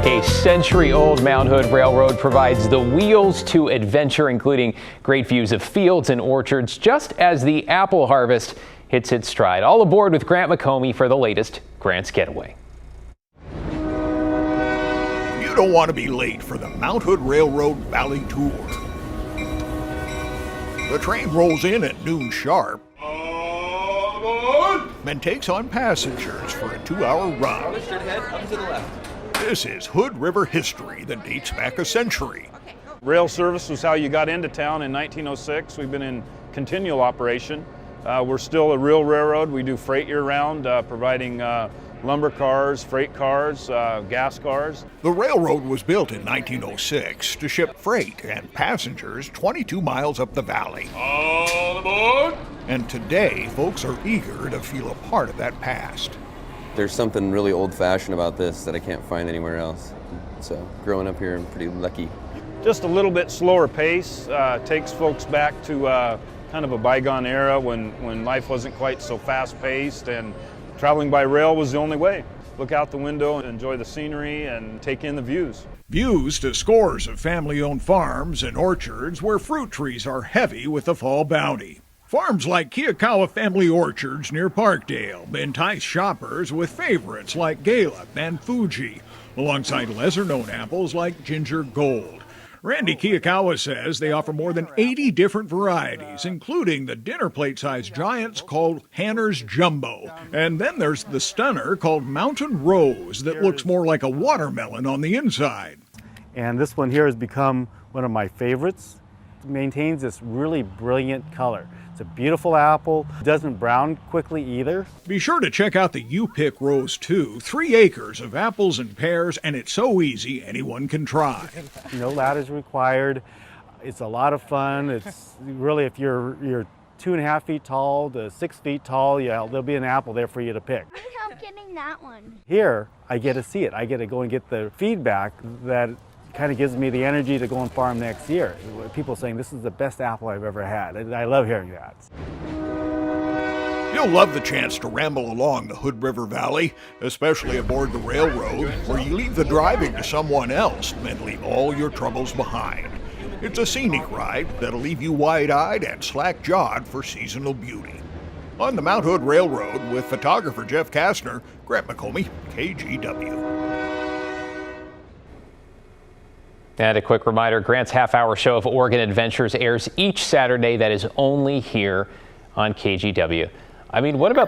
A century-old Mount Hood Railroad provides the wheels to adventure, including great views of fields and orchards, just as the apple harvest hits its stride. All aboard with Grant McComey for the latest Grants Getaway. You don't want to be late for the Mount Hood Railroad Valley Tour. The train rolls in at noon sharp and takes on passengers for a 2-hour run. This is Hood River history that dates back a century. Rail service was how you got into town in 1906. We've been in continual operation. We're still a real railroad. We do freight year-round, providing lumber cars, freight cars, gas cars. The railroad was built in 1906 to ship freight and passengers 22 miles up the valley. All aboard! And today, folks are eager to feel a part of that past. There's something really old-fashioned about this that I can't find anywhere else. So growing up here, I'm pretty lucky. Just a little bit slower pace takes folks back to kind of a bygone era when life wasn't quite so fast-paced and traveling by rail was the only way. Look out the window and enjoy the scenery and take in the views. Views to scores of family-owned farms and orchards where fruit trees are heavy with the fall bounty. Farms like Kiyakawa Family Orchards near Parkdale entice shoppers with favorites like Gala and Fuji, alongside lesser-known apples like Ginger Gold. Randy Kiyakawa says they offer more than 80 different varieties, including the dinner plate-sized giants called Hanner's Jumbo. And then there's the stunner called Mountain Rose that looks more like a watermelon on the inside. And this one here has become one of my favorites. It maintains this really brilliant color. It's a beautiful apple. It doesn't brown quickly either. Be sure to check out the You Pick Rose too. 3 acres of apples and pears, and it's so easy anyone can try. No ladders required. It's a lot of fun. It's really, if you're 2.5 feet tall to 6 feet tall, yeah, there'll be an apple there for you to pick. I need help getting that one. Here, I get to see it. I get to go and get the feedback that kind of gives me the energy to go and farm next year. People saying this is the best apple I've ever had. I love hearing that. You'll love the chance to ramble along the Hood River Valley, especially aboard the railroad, where you leave the driving to someone else and leave all your troubles behind. It's a scenic ride that'll leave you wide-eyed and slack-jawed for seasonal beauty. On the Mount Hood Railroad with photographer Jeff Kastner, Grant McComey, KGW. And a quick reminder, Grant's half-hour show of Oregon Adventures airs each Saturday. That is only here on KGW. I mean, what about